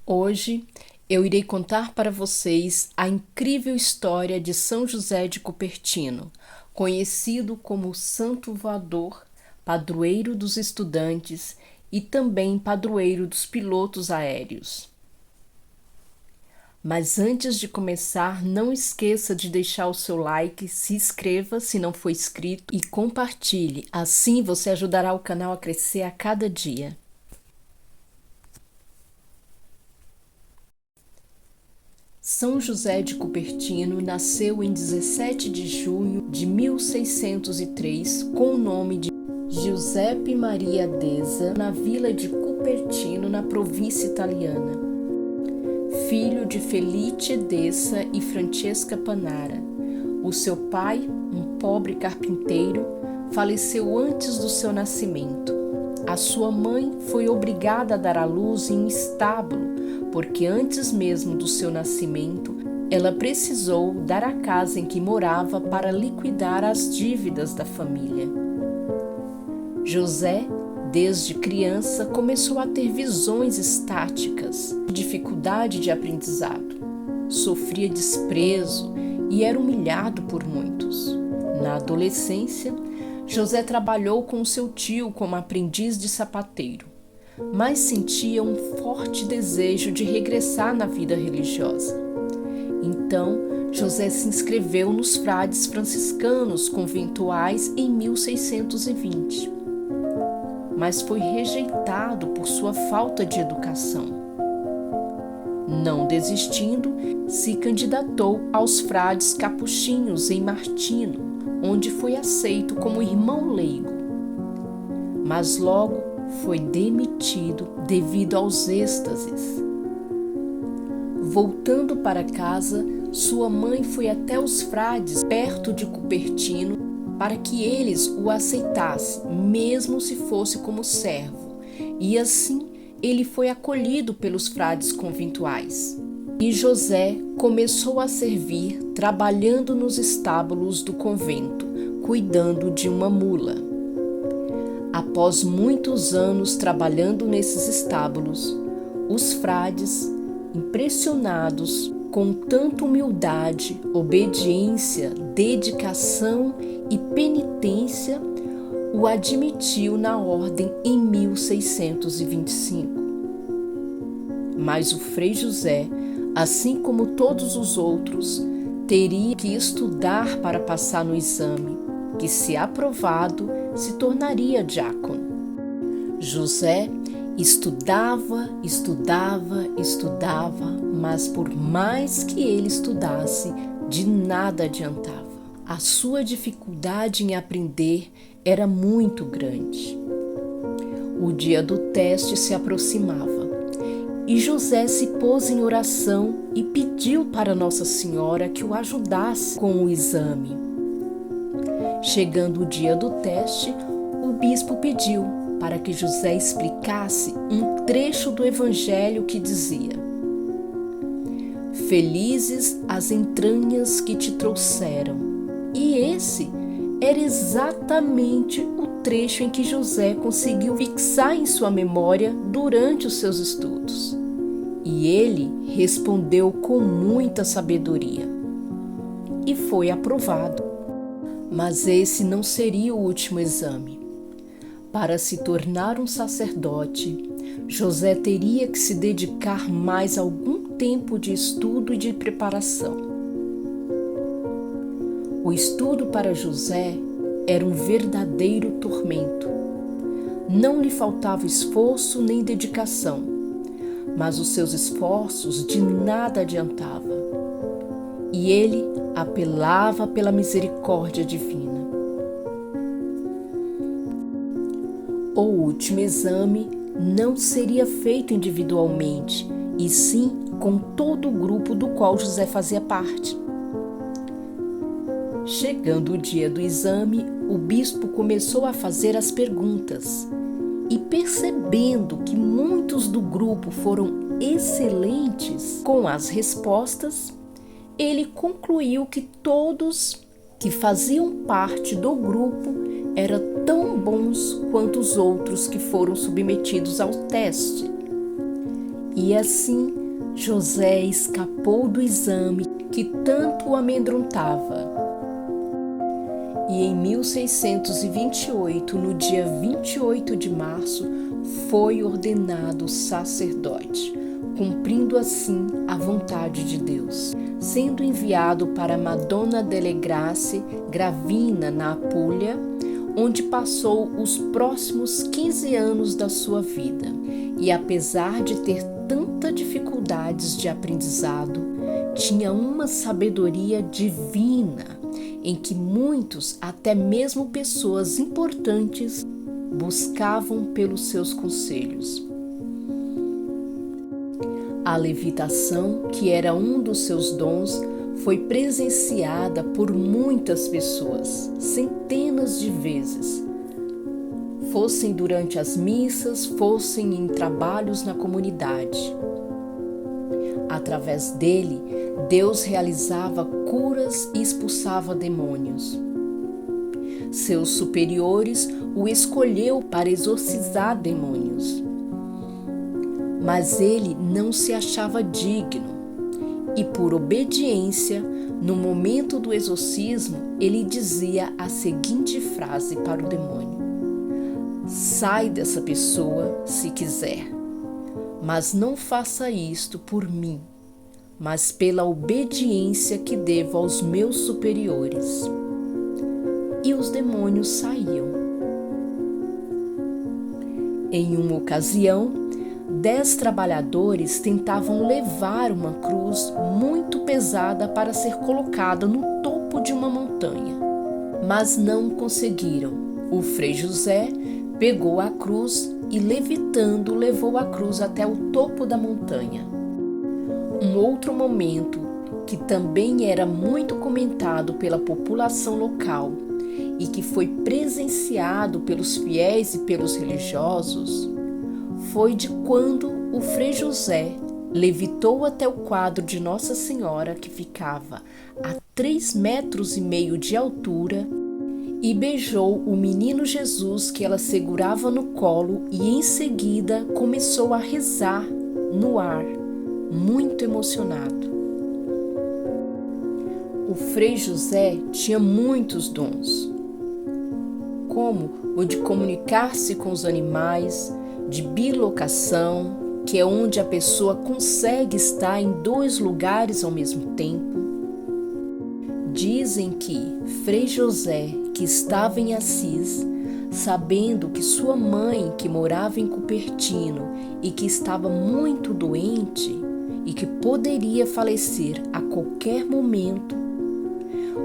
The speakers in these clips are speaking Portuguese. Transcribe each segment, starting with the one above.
Hoje eu irei contar para vocês a incrível história de São José de Cupertino, conhecido como Santo Voador, padroeiro dos estudantes e também padroeiro dos pilotos aéreos. Mas antes de começar, não esqueça de deixar o seu like, se inscreva se não for inscrito e compartilhe, assim você ajudará o canal a crescer a cada dia. São José de Cupertino nasceu em 17 de junho de 1603 com o nome de Giuseppe Maria Deza, na vila de Cupertino, na província italiana. Filho de Felice Dessa e Francesca Panara. O seu pai, um pobre carpinteiro, faleceu antes do seu nascimento. A sua mãe foi obrigada a dar à luz em um estábulo, porque antes mesmo do seu nascimento, ela precisou dar a casa em que morava para liquidar as dívidas da família. José, desde criança, começou a ter visões estáticas, dificuldade de aprendizado. Sofria desprezo e era humilhado por muitos. Na adolescência, José trabalhou com seu tio como aprendiz de sapateiro, mas sentia um forte desejo de regressar na vida religiosa. Então, José se inscreveu nos frades franciscanos conventuais em 1620, mas foi rejeitado por sua falta de educação. Não desistindo, se candidatou aos frades capuchinhos em Martino, onde foi aceito como irmão leigo. Mas logo foi demitido devido aos êxtases. Voltando para casa, sua mãe foi até os frades perto de Cupertino para que eles o aceitassem, mesmo se fosse como servo, e assim ele foi acolhido pelos frades conventuais. E José começou a servir trabalhando nos estábulos do convento, cuidando de uma mula. Após muitos anos trabalhando nesses estábulos, os frades, impressionados com tanta humildade, obediência, dedicação e penitência, o admitiu na ordem em 1625. Mas o Frei José, assim como todos os outros, teria que estudar para passar no exame, que, se aprovado, se tornaria diácono. José estudava, mas por mais que ele estudasse, de nada adiantava. A sua dificuldade em aprender era muito grande. O dia do teste se aproximava e José se pôs em oração e pediu para Nossa Senhora que o ajudasse com o exame. Chegando o dia do teste, o bispo pediu para que José explicasse um trecho do Evangelho que dizia: "Felizes as entranhas que te trouxeram." E esse era exatamente o trecho em que José conseguiu fixar em sua memória durante os seus estudos. E ele respondeu com muita sabedoria. E foi aprovado. Mas esse não seria o último exame. Para se tornar um sacerdote, José teria que se dedicar mais algum tempo de estudo e de preparação. O estudo para José era um verdadeiro tormento. Não lhe faltava esforço nem dedicação, mas os seus esforços de nada adiantavam. E ele apelava pela misericórdia divina. O último exame não seria feito individualmente, e sim com todo o grupo do qual José fazia parte. Chegando o dia do exame, o bispo começou a fazer as perguntas e, percebendo que muitos do grupo foram excelentes com as respostas, ele concluiu que todos que faziam parte do grupo eram tão bons quanto os outros que foram submetidos ao teste. E assim José escapou do exame que tanto o amedrontava. E em 1628, no dia 28 de março, foi ordenado sacerdote, cumprindo assim a vontade de Deus, sendo enviado para Madonna delle Grazie, Gravina, na Apulia, onde passou os próximos 15 anos da sua vida. E apesar de ter tantas dificuldades de aprendizado, tinha uma sabedoria divina, em que muitos, até mesmo pessoas importantes, buscavam pelos seus conselhos. A levitação, que era um dos seus dons, foi presenciada por muitas pessoas, centenas de vezes. Fossem durante as missas, fossem em trabalhos na comunidade. Através dele, Deus realizava curas e expulsava demônios. Seus superiores o escolheu para exorcizar demônios. Mas ele não se achava digno e, por obediência, no momento do exorcismo, ele dizia a seguinte frase para o demônio: "Sai dessa pessoa se quiser, mas não faça isto por mim, mas pela obediência que devo aos meus superiores." E os demônios saíam. Em uma ocasião, 10 trabalhadores tentavam levar uma cruz muito pesada para ser colocada no topo de uma montanha, mas não conseguiram. O Frei José pegou a cruz e, levitando, levou a cruz até o topo da montanha. Um outro momento que também era muito comentado pela população local e que foi presenciado pelos fiéis e pelos religiosos foi de quando o Frei José levitou até o quadro de Nossa Senhora, que ficava a 3,5 metros de altura, e beijou o menino Jesus que ela segurava no colo, e em seguida começou a rezar no ar, muito emocionado. O Frei José tinha muitos dons, como o de comunicar-se com os animais, de bilocação, que é onde a pessoa consegue estar em 2 lugares ao mesmo tempo. Dizem que Frei José, que estava em Assis, sabendo que sua mãe, que morava em Cupertino e que estava muito doente e que poderia falecer a qualquer momento,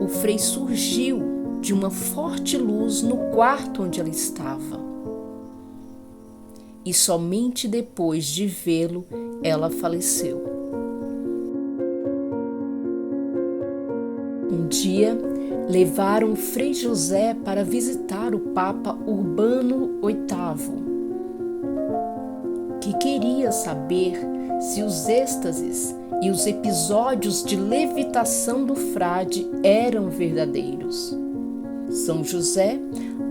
o Frei surgiu de uma forte luz no quarto onde ela estava. E somente depois de vê-lo, ela faleceu. Um dia, levaram o Frei José para visitar o Papa Urbano VIII, que queria saber se os êxtases e os episódios de levitação do frade eram verdadeiros. São José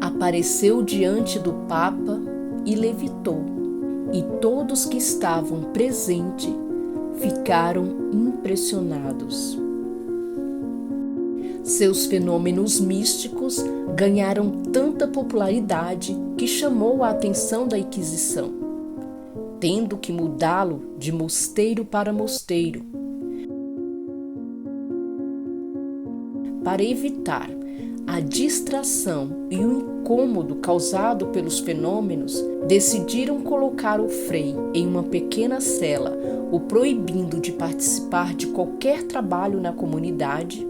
apareceu diante do Papa e levitou, e todos que estavam presentes ficaram impressionados. Seus fenômenos místicos ganharam tanta popularidade que chamou a atenção da Inquisição, tendo que mudá-lo de mosteiro para mosteiro. Para evitar a distração e o incômodo causado pelos fenômenos, decidiram colocar o frei em uma pequena cela, o proibindo de participar de qualquer trabalho na comunidade,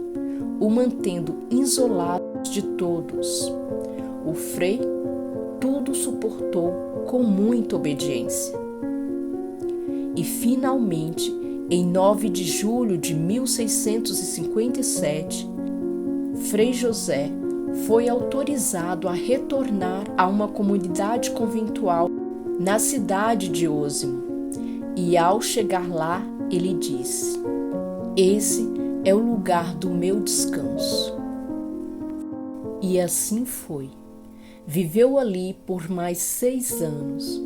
o mantendo isolado de todos. O frei tudo suportou com muita obediência. E finalmente, em 9 de julho de 1657, Frei José foi autorizado a retornar a uma comunidade conventual na cidade de Osimo. E ao chegar lá, ele disse: "Esse é o lugar do meu descanso." E assim foi. Viveu ali por mais 6 anos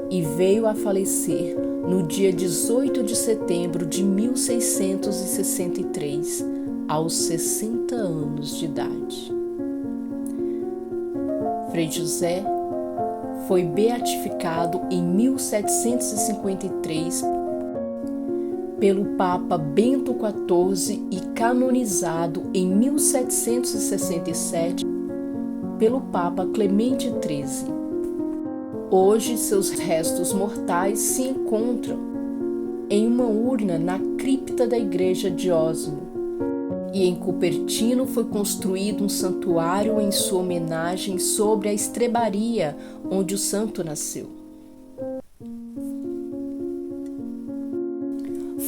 e veio a falecer no dia 18 de setembro de 1663, aos 60 anos de idade. Frei José foi beatificado em 1753 pelo Papa Bento XIV e canonizado em 1767 pelo Papa Clemente XIII. Hoje, seus restos mortais se encontram em uma urna na cripta da igreja de Osmo, e em Cupertino foi construído um santuário em sua homenagem sobre a estrebaria onde o santo nasceu.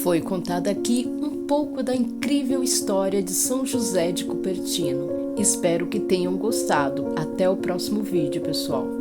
Foi contada aqui um pouco da incrível história de São José de Cupertino. Espero que tenham gostado. Até o próximo vídeo, pessoal.